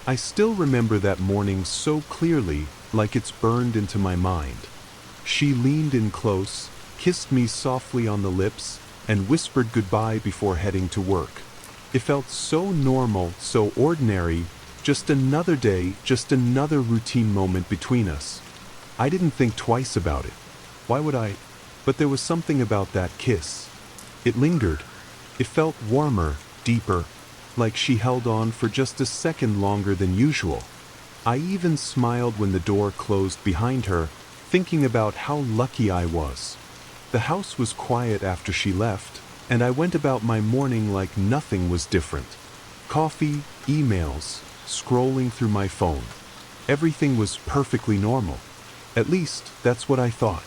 I still remember that morning so clearly, like it's burned into my mind. She leaned in close, kissed me softly on the lips, and whispered goodbye before heading to work. It felt so normal, so ordinary, just another day, just another routine moment between us. I didn't think twice about it. Why would I? But there was something about that kiss. It lingered. It felt warmer, deeper, like she held on for just a second longer than usual. I even smiled when the door closed behind her, thinking about how lucky I was. The house was quiet after she left, and I went about my morning like nothing was different. Coffee, emails, scrolling through my phone. Everything was perfectly normal. At least, that's what I thought.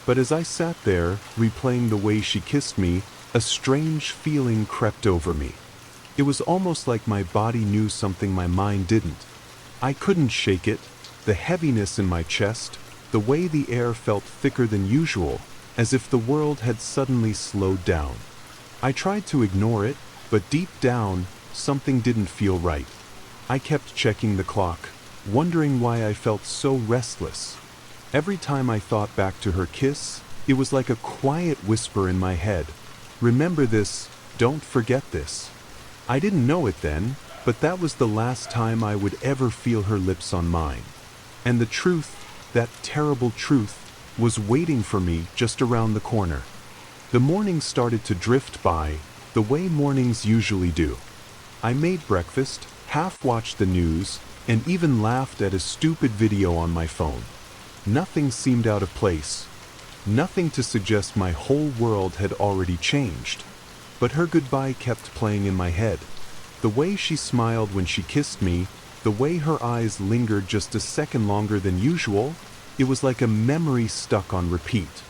But as I sat there, replaying the way she kissed me, a strange feeling crept over me. It was almost like my body knew something my mind didn't. I couldn't shake it, the heaviness in my chest, the way the air felt thicker than usual, as if the world had suddenly slowed down. I tried to ignore it, but deep down, something didn't feel right. I kept checking the clock, wondering why I felt so restless. Every time I thought back to her kiss, it was like a quiet whisper in my head. Remember this, don't forget this. I didn't know it then, but that was the last time I would ever feel her lips on mine. And the truth, that terrible truth, was waiting for me just around the corner. The morning started to drift by, the way mornings usually do. I made breakfast, half-watched the news, and even laughed at a stupid video on my phone. Nothing seemed out of place. Nothing to suggest my whole world had already changed. But her goodbye kept playing in my head. The way she smiled when she kissed me, the way her eyes lingered just a second longer than usual, it was like a memory stuck on repeat.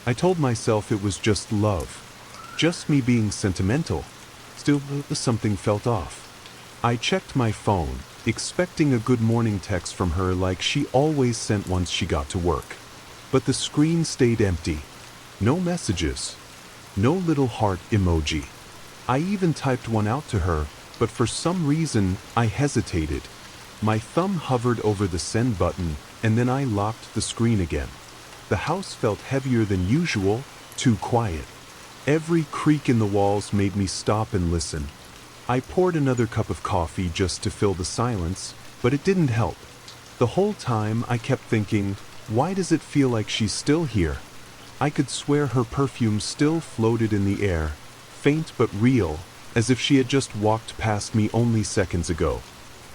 I told myself it was just love. Just me being sentimental. Still, something felt off. I checked my phone, expecting a good morning text from her like she always sent once she got to work. But the screen stayed empty. No messages. No little heart emoji. I even typed one out to her, but for some reason, I hesitated. My thumb hovered over the send button, and then I locked the screen again. The house felt heavier than usual, too quiet. Every creak in the walls made me stop and listen. I poured another cup of coffee just to fill the silence, but it didn't help. The whole time I kept thinking, why does it feel like she's still here? I could swear her perfume still floated in the air, faint but real, as if she had just walked past me only seconds ago.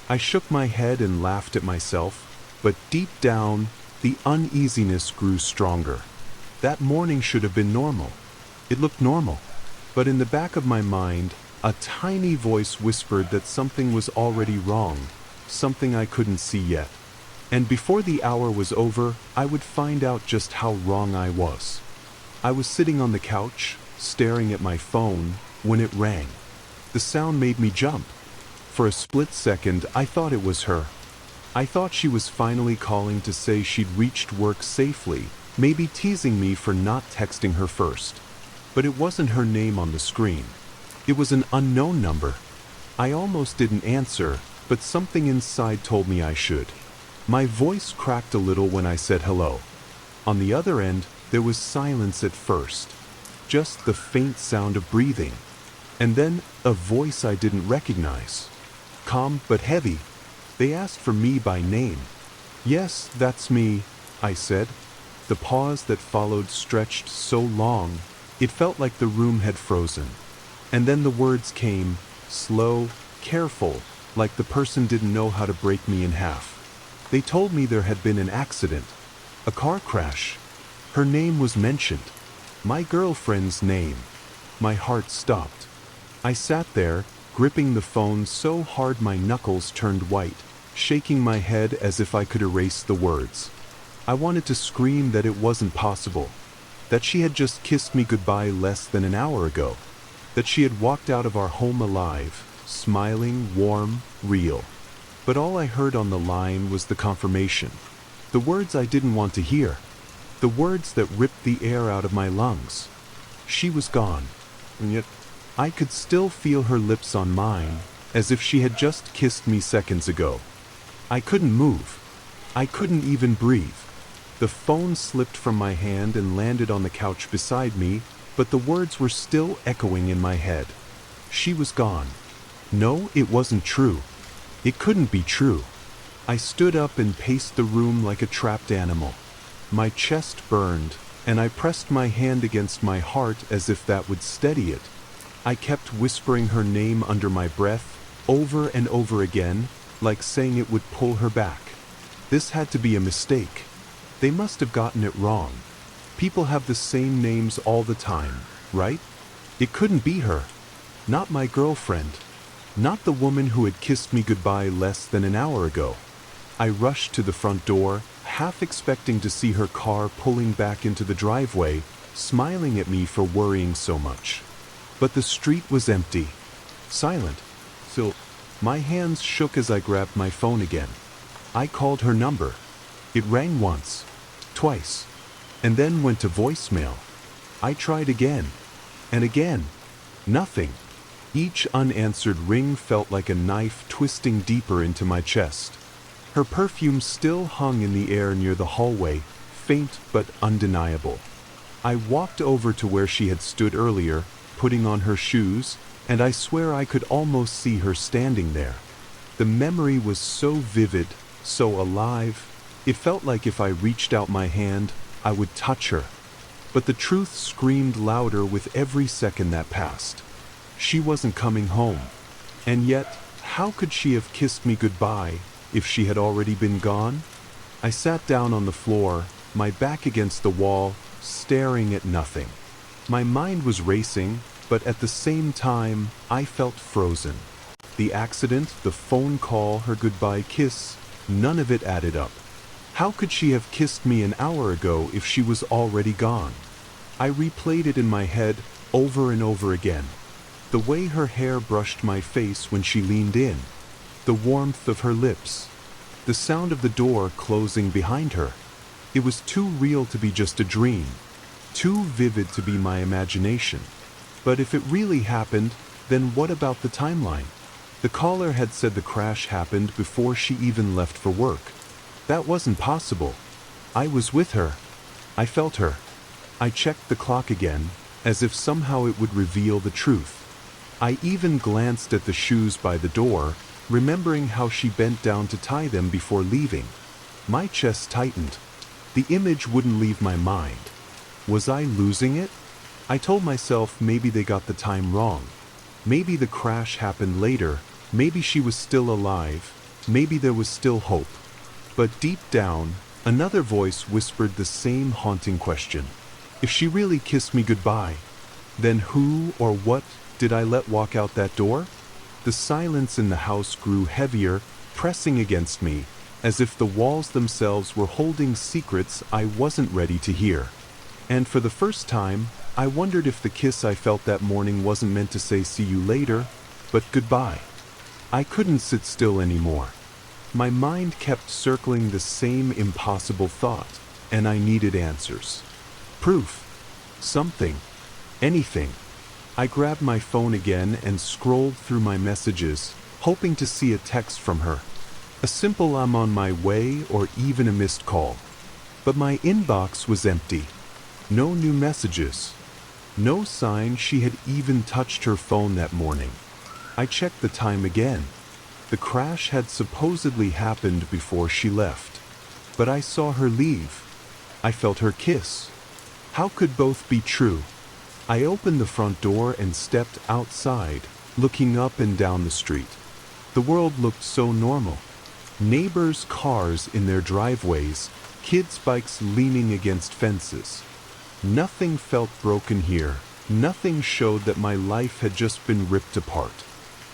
I shook my head and laughed at myself, but deep down, the uneasiness grew stronger. That morning should have been normal. It looked normal. But in the back of my mind, a tiny voice whispered that something was already wrong, something I couldn't see yet. And before the hour was over, I would find out just how wrong I was. I was sitting on the couch, staring at my phone, when it rang. The sound made me jump. For a split second, I thought it was her. I thought she was finally calling to say she'd reached work safely, maybe teasing me for not texting her first. But it wasn't her name on the screen. It was an unknown number. I almost didn't answer, but something inside told me I should. My voice cracked a little when I said hello. On the other end, there was silence at first. Just the faint sound of breathing. And then, a voice I didn't recognize. Calm but heavy. They asked for me by name. "Yes, that's me," I said. The pause that followed stretched so long, it felt like the room had frozen. And then the words came, slow, careful, like the person didn't know how to break me in half. They told me there had been an accident, a car crash. Her name was mentioned. My girlfriend's name. My heart stopped. I sat there, gripping the phone so hard my knuckles turned white, shaking my head as if I could erase the words. I wanted to scream that it wasn't possible, that she had just kissed me goodbye less than an hour ago, that she had walked out of our home alive, smiling, warm, real. But all I heard on the line was the confirmation. The words I didn't want to hear. The words that ripped the air out of my lungs. She was gone. And yet, I could still feel her lips on mine, as if she had just kissed me seconds ago. I couldn't move. I couldn't even breathe. The phone slipped from my hand and landed on the couch beside me, but the words were still echoing in my head. She was gone. No, it wasn't true. It couldn't be true. I stood up and paced the room like a trapped animal. My chest burned, and I pressed my hand against my heart as if that would steady it. I kept whispering her name under my breath, over and over again, like saying it would pull her back. This had to be a mistake. They must have gotten it wrong. People have the same names all the time, right? It couldn't be her. Not my girlfriend. Not the woman who had kissed me goodbye less than an hour ago. I rushed to the front door, half expecting to see her car pulling back into the driveway, smiling at me for worrying so much. But the street was empty. Silent. So, my hands shook as I grabbed my phone again. I called her number. It rang once, twice, and then went to voicemail. I tried again, and again. Nothing. Each unanswered ring felt like a knife twisting deeper into my chest. Her perfume still hung in the air near the hallway, faint but undeniable. I walked over to where she had stood earlier, putting on her shoes, and I swear I could almost see her standing there. The memory was so vivid, so alive. It felt like if I reached out my hand, I would touch her. But the truth screamed louder with every second that passed. She wasn't coming home. And yet, how could she have kissed me goodbye if she had already been gone? I sat down on the floor, my back against the wall, staring at nothing. My mind was racing, but at the same time, I felt frozen. The accident, the phone call, her goodbye kiss, none of it added up. How could she have kissed me an hour ago if she was already gone? I replayed it in my head over and over again. The way her hair brushed my face when she leaned in. The warmth of her lips. The sound of the door closing behind her. It was too real to be just a dream. Too vivid to be my imagination. But if it really happened, then what about the timeline? The caller had said the crash happened before she even left for work. That wasn't possible. I was with her. I felt her. I checked the clock again, as if somehow it would reveal the truth. I even glanced at the shoes by the door, remembering how she bent down to tie them before leaving. My chest tightened. The image wouldn't leave my mind. Was I losing it? I told myself maybe they got the time wrong. Maybe the crash happened later, maybe she was still alive, maybe there was still hope. But deep down, another voice whispered the same haunting question. If she really kissed me goodbye, then who or what did I let walk out that door? The silence in the house grew heavier, pressing against me, as if the walls themselves were holding secrets I wasn't ready to hear. And for the first time, I wondered if the kiss I felt that morning wasn't meant to say see you later, but goodbye. I couldn't sit still anymore. My mind kept circling the same impossible thought, and I needed answers. Proof. Something. Anything. I grabbed my phone again and scrolled through my messages, hoping to see a text from her. A simple "I'm on my way" or even a missed call. But my inbox was empty. No new messages. No sign she had even touched her phone that morning. I checked the time again. The crash had supposedly happened before she left. But I saw her leave. I felt her kiss. How could both be true? I opened the front door and stepped outside, looking up and down the street. The world looked so normal. Neighbors' cars in their driveways, kids' bikes leaning against fences. Nothing felt broken here. Nothing showed that my life had just been ripped apart.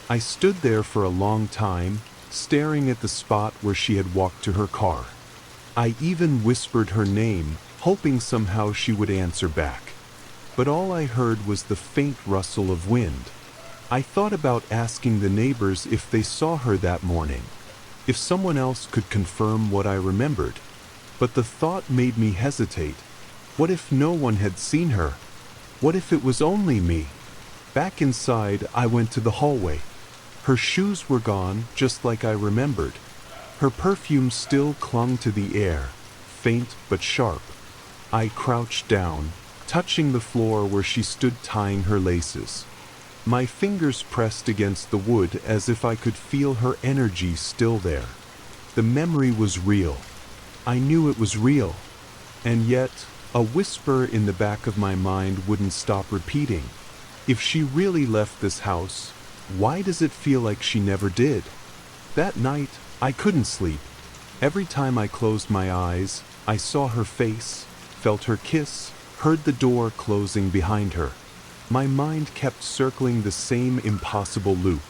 I stood there for a long time, staring at the spot where she had walked to her car. I even whispered her name, hoping somehow she would answer back. But all I heard was the faint rustle of wind. I thought about asking the neighbors if they saw her that morning, if someone else could confirm what I remembered. But the thought made me hesitate. What if no one had seen her? What if it was only me? Back inside, I went to the hallway. Her shoes were gone, just like I remembered. Her perfume still clung to the air, faint but sharp. I crouched down, touching the floor where she stood tying her laces. My fingers pressed against the wood as if I could feel her energy still there. The memory was real. I knew it was real. And yet, a whisper in the back of my mind wouldn't stop repeating. If she really left this house, why does it feel like she never did? That night, I couldn't sleep. Every time I closed my eyes, I saw her face, felt her kiss, heard the door closing behind her. My mind kept circling the same impossible loop.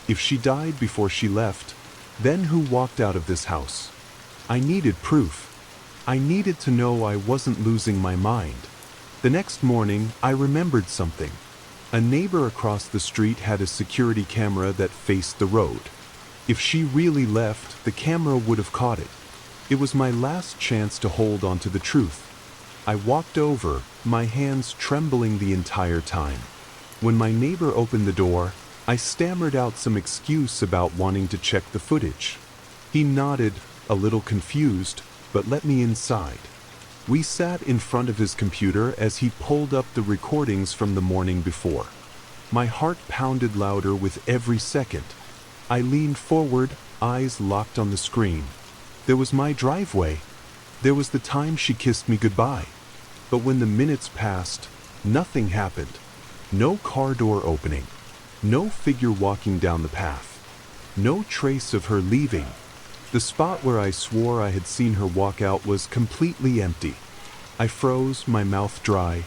If she died before she left, then who walked out of this house? I needed proof. I needed to know I wasn't losing my mind. The next morning, I remembered something. A neighbor across the street had a security camera that faced the road. If she really left, the camera would have caught it. It was my last chance to hold on to the truth. I walked over, my hands trembling the entire time. When my neighbor opened the door, I stammered out some excuse about wanting to check the footage. He nodded, a little confused, but let me inside. We sat in front of his computer as he pulled up the recordings from the morning before. My heart pounded louder with every second. I leaned forward, eyes locked on the screen. There was my driveway. There was the time she kissed me goodbye. But when the minutes passed, nothing happened. No car door opening. No figure walking down the path. No trace of her leaving. The spot where I swore I had seen her walk out was completely empty. I froze, my mouth dry.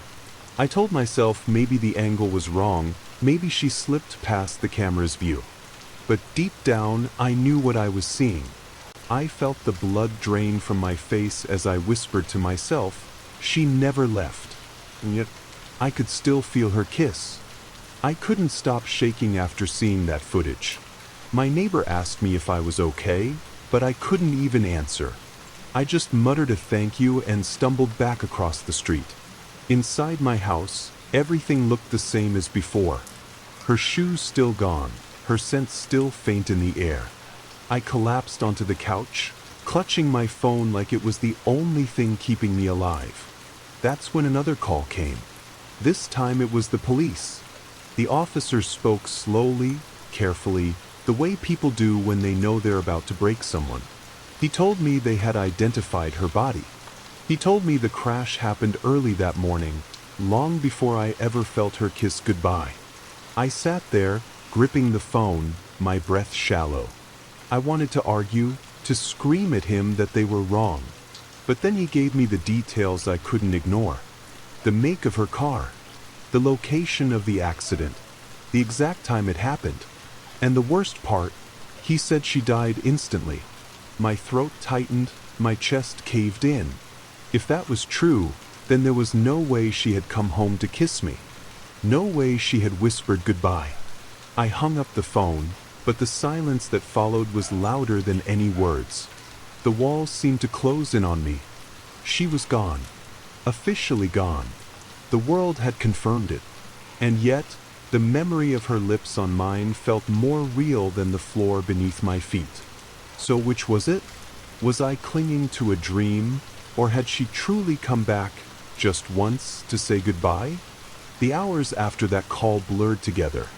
I told myself maybe the angle was wrong, maybe she slipped past the camera's view. But deep down, I knew what I was seeing. I felt the blood drain from my face as I whispered to myself, she never left. And yet, I could still feel her kiss. I couldn't stop shaking after seeing that footage. My neighbor asked me if I was okay, but I couldn't even answer. I just muttered a thank you and stumbled back across the street. Inside my house, everything looked the same as before. Her shoes still gone, her scent still faint in the air. I collapsed onto the couch, clutching my phone like it was the only thing keeping me alive. That's when another call came. This time it was the police. The officer spoke slowly, carefully, the way people do when they know they're about to break someone. He told me they had identified her body. He told me the crash happened early that morning, long before I ever felt her kiss goodbye. I sat there, gripping the phone, my breath shallow. I wanted to argue, to scream at him that they were wrong. But then he gave me the details I couldn't ignore. The make of her car, the location of the accident, the exact time it happened. And the worst part, he said she died instantly. My throat tightened, my chest caved in. If that was true, then there was no way she had come home to kiss me. No way she had whispered goodbye. I hung up the phone, but the silence that followed was louder than any words. The walls seemed to close in on me. She was gone. Officially gone. The world had confirmed it. And yet, the memory of her lips on mine felt more real than the floor beneath my feet. So which was it? Was I clinging to a dream, or had she truly come back, just once, to say goodbye? The hours after that call blurred together.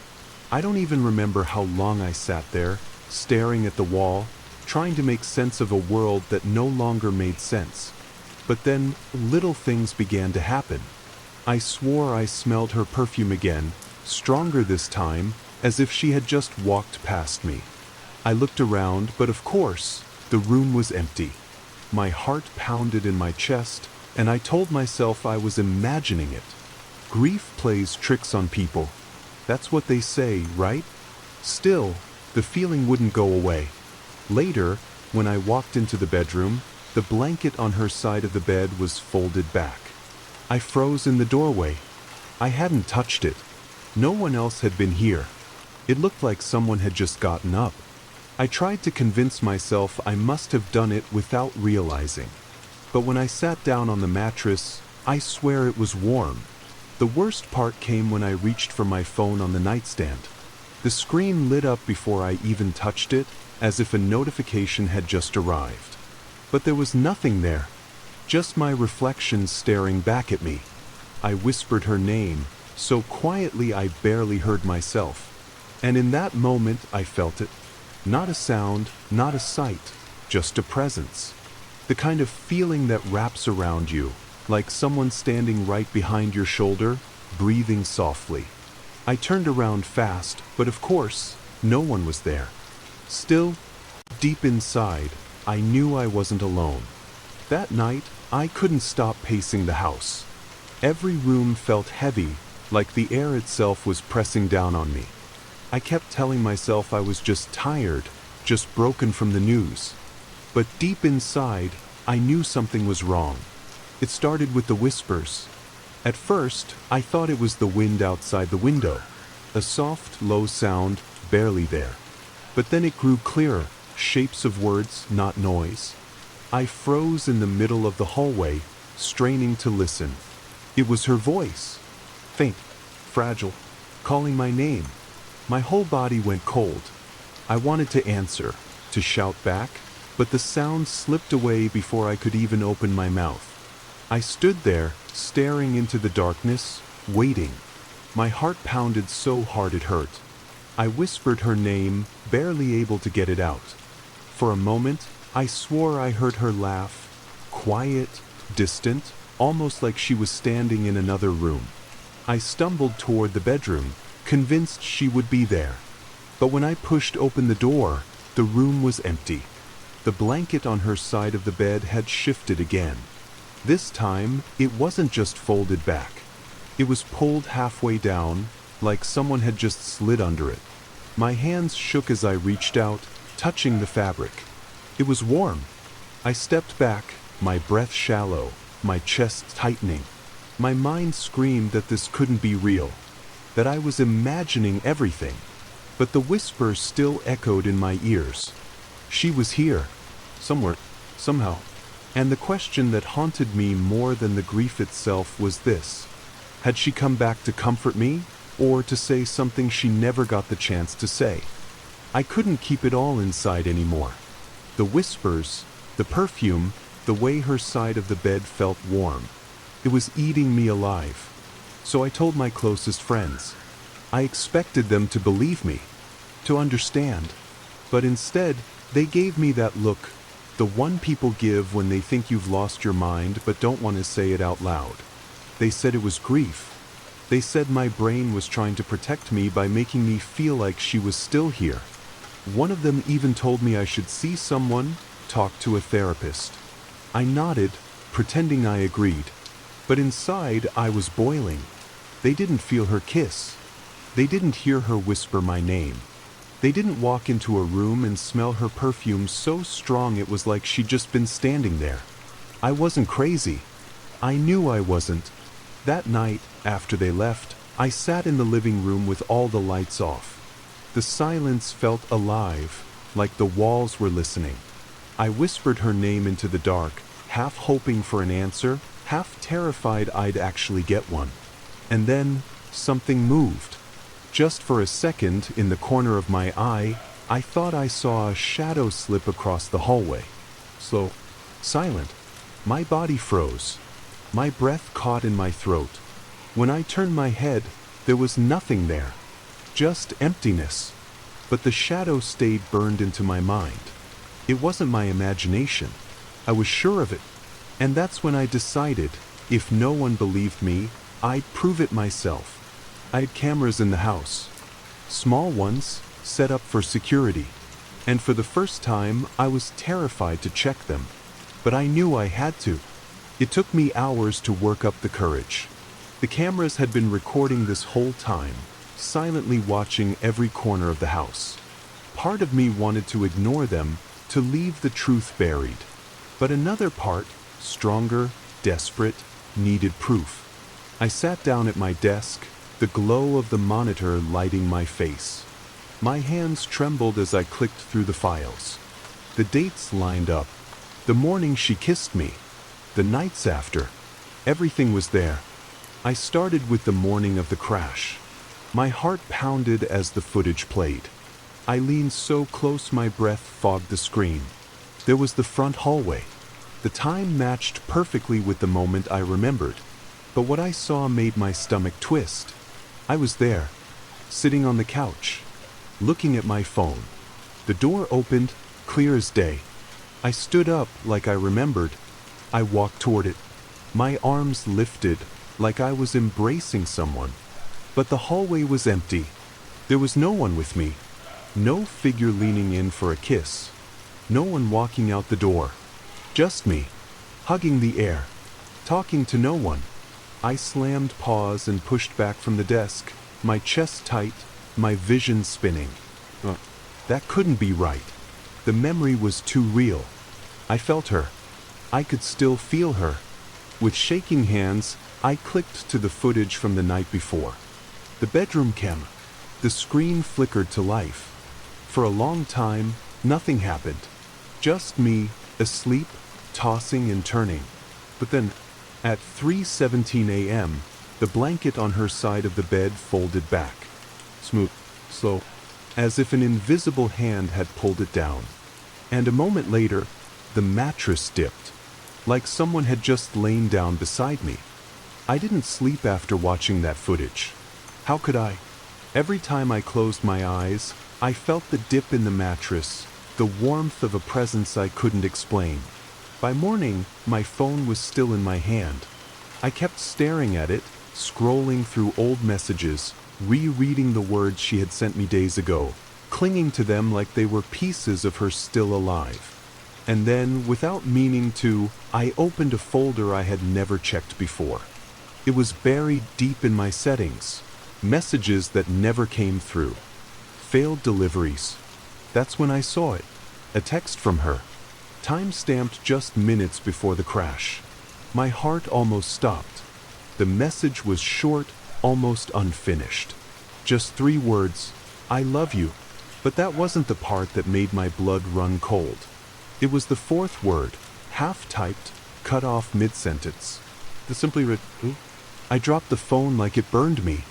I don't even remember how long I sat there, staring at the wall, trying to make sense of a world that no longer made sense. But then, little things began to happen. I swore I smelled her perfume again, stronger this time, as if she had just walked past me. I looked around, but of course, the room was empty. My heart pounded in my chest, and I told myself I was imagining it. Grief plays tricks on people. That's what they say, right? Still, the feeling wouldn't go away. Later, when I walked into the bedroom, the blanket on her side of the bed was folded back. I froze in the doorway. I hadn't touched it. No one else had been here. It looked like someone had just gotten up. I tried to convince myself I must have done it without realizing. But when I sat down on the mattress, I swear it was warm. The worst part came when I reached for my phone on the nightstand. The screen lit up before I even touched it, as if a notification had just arrived. But there was nothing there, just my reflection staring back at me. I whispered her name, so quietly I barely heard myself. And in that moment I felt it. Not a sound, not a sight, just a presence. The kind of feeling that wraps around you, like someone standing right behind your shoulder, breathing softly. I turned around fast, but of course, no one was there. Still, deep inside, I knew I wasn't alone. That night, I couldn't stop pacing the house. Every room felt heavy, like the air itself was pressing down on me. I kept telling myself I was just tired, just broken from the news. But deep inside, I knew something was wrong. It started with the whispers. At first, I thought it was the wind outside the window. A soft, low sound, barely there. But then it grew clearer, shapes of words, not noise. I froze in the middle of the hallway, straining to listen. It was her voice. Faint, fragile, calling my name. My whole body went cold. I wanted to answer, to shout back, but the sound slipped away before I could even open my mouth. I stood there, staring into the darkness, waiting. My heart pounded so hard it hurt. I whispered her name, barely able to get it out. For a moment, I swore I heard her laugh, quiet, distant, almost like she was standing in another room. I stumbled toward the bedroom, convinced she would be there. But when I pushed open the door, the room was empty. The blanket on her side of the bed had shifted again. This time, it wasn't just folded back. It was pulled halfway down, like someone had just slid under it. My hands shook as I reached out, touching the fabric. It was warm. I stepped back, my breath shallow, my chest tightening. My mind screamed that this couldn't be real, that I was imagining everything. But the whisper still echoed in my ears. She was here, somewhere, somehow. And the question that haunted me more than the grief itself was this. Had she come back to comfort me, or to say something she never got the chance to say? I couldn't keep it all inside anymore. The whispers, the perfume, the way her side of the bed felt warm. It was eating me alive. So I told my closest friends. I expected them to believe me, to understand. But instead, they gave me that look, the one people give when they think you've lost your mind but don't want to say it out loud. They said it was grief. They said my brain was trying to protect me by making me feel like she was still here. One of them even told me I should see someone, talk to a therapist. I nodded, pretending I agreed. But inside, I was boiling. They didn't feel her kiss. They didn't hear her whisper my name. They didn't walk into a room and smell her perfume so strong it was like she'd just been standing there. I wasn't crazy. I knew I wasn't. That night, after they left, I sat in the living room with all the lights off. The silence felt alive, like the walls were listening. I whispered her name into the dark, half hoping for an answer, half terrified I'd actually get one. And then, something moved. Just for a second, in the corner of my eye, I thought I saw a shadow slip across the hallway. Slow, silent. My body froze. My breath caught in my throat. When I turned my head, there was nothing there. Just emptiness. But the shadow stayed burned into my mind. It wasn't my imagination. I was sure of it. And that's when I decided, if no one believed me, I'd prove it myself. I had cameras in the house. Small ones, set up for security. And for the first time, I was terrified to check them. But I knew I had to. It took me hours to work up the courage. The cameras had been recording this whole time, silently watching every corner of the house. Part of me wanted to ignore them, to leave the truth buried. But another part, stronger, desperate, needed proof. I sat down at my desk, the glow of the monitor lighting my face. My hands trembled as I clicked through the files. The dates lined up. The morning she kissed me. The nights after. Everything was there. I started with the morning of the crash. My heart pounded as the footage played. I leaned so close my breath fogged the screen. There was the front hallway. The time matched perfectly with the moment I remembered. But what I saw made my stomach twist. I was there, sitting on the couch, looking at my phone. The door opened, clear as day. I stood up like I remembered. I walked toward it. My arms lifted, like I was embracing someone. But the hallway was empty. There was no one with me. No figure leaning in for a kiss. No one walking out the door. Just me, hugging the air, talking to no one. I slammed pause and pushed back from the desk, my chest tight, my vision spinning. That couldn't be right. The memory was too real. I felt her. I could still feel her. With shaking hands, I clicked to the footage from the night before. The bedroom camera. The screen flickered to life. For a long time, nothing happened. Just me, asleep, tossing and turning. But then, at 3:17 a.m., the blanket on her side of the bed folded back. Smooth, slow, as if an invisible hand had pulled it down. And a moment later, the mattress dipped, like someone had just lain down beside me. I didn't sleep after watching that footage. How could I? Every time I closed my eyes, I felt the dip in the mattress, the warmth of a presence I couldn't explain. By morning, my phone was still in my hand. I kept staring at it, scrolling through old messages, rereading the words she had sent me days ago, clinging to them like they were pieces of her still alive. And then, without meaning to, I opened a folder I had never checked before. It was buried deep in my settings. Messages that never came through. Failed deliveries. That's when I saw it. A text from her. Time-stamped just minutes before the crash. My heart almost stopped. The message was short, almost unfinished. Just 3 words, "I love you." But that wasn't the part that made my blood run cold. It was the 4th word, half-typed, cut off mid-sentence. The simply read, I dropped the phone like it burned me.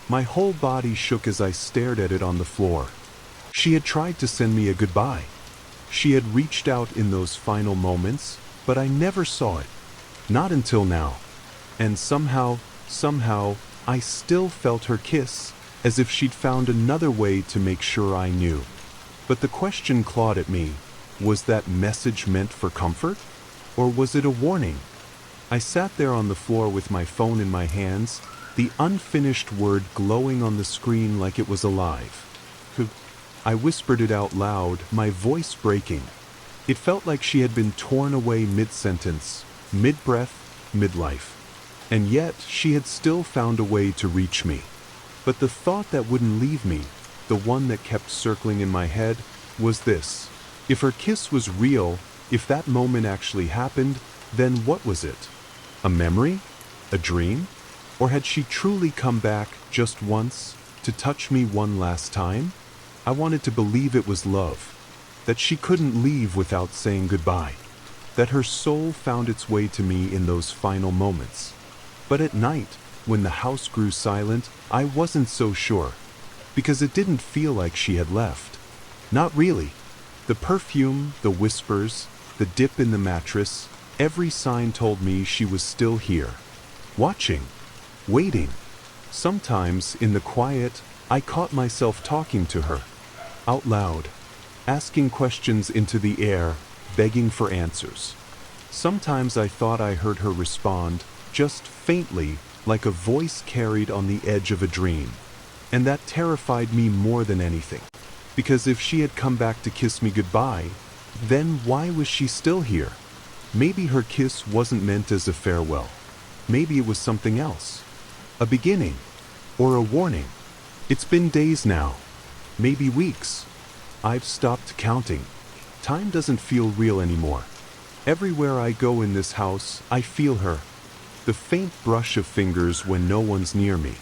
My whole body shook as I stared at it on the floor. She had tried to send me a goodbye. She had reached out in those final moments, but I never saw it. Not until now. And somehow, I still felt her kiss, as if she'd found another way to make sure I knew. But the question clawed at me, was that message meant for comfort? Or was it a warning? I sat there on the floor with my phone in my hands, the unfinished word glowing on the screen like it was alive. I whispered it out loud, my voice breaking. It felt like she had been torn away mid-sentence, mid-breath, mid-life. And yet, she had still found a way to reach me. But the thought that wouldn't leave me, the one that kept circling in my head, was this. If her kiss was real, if that moment actually happened, then what was it? A memory? A dream? Or had she truly come back just once, to touch me one last time? I wanted to believe it was love, that she couldn't leave without saying goodbye, that her soul found its way to me in those final moments. But at night, when the house grew silent, I wasn't so sure, because it didn't feel like she had left. Not really. The perfume, the whispers, the dip in the mattress, every sign told me she was still here, watching, waiting. Sometimes, in the quiet, I caught myself talking to her, out loud, asking questions into the air, begging for answers. Sometimes I thought I heard her respond, just faintly, like a voice carried on the edge of a dream. And that terrified me more than anything. Because if she had come back to kiss me goodbye, then why was she still here? Maybe her kiss wasn't meant as a farewell. Maybe it was something else. A beginning. Or a warning. It's been days now. Maybe weeks. I've stopped counting. Time doesn't feel real anymore. Everywhere I go in this house, I feel her. The faint brush of fingers when no one's near me.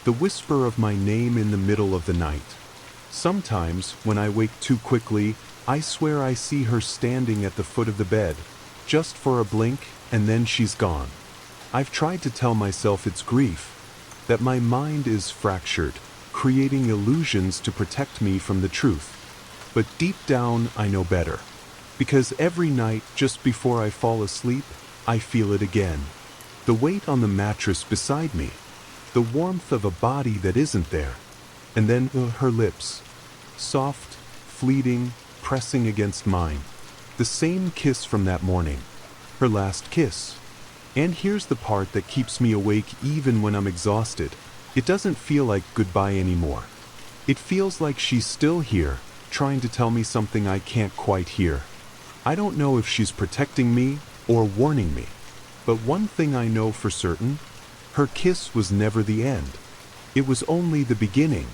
The whisper of my name in the middle of the night. Sometimes, when I wake too quickly, I swear I see her standing at the foot of the bed, just for a blink, and then she's gone. I've tried to tell myself it's grief, that my mind is fractured, creating illusions to protect me from the truth. But deep down, I know better. Because every night, just before I fall asleep, I feel it again. The weight on the mattress beside me. The warmth of a body that isn't there. And then her lips. Soft, fleeting, pressing against mine. The same kiss from that morning. Her last kiss. And here's the part that keeps me awake even when I'm exhausted. It doesn't feel like goodbye anymore. It feels like she's still here, trying to tell me something I can't quite hear. I don't know if she's protecting me or warning me. But one thing I know for certain, her kiss was never the end. It was only the beginning.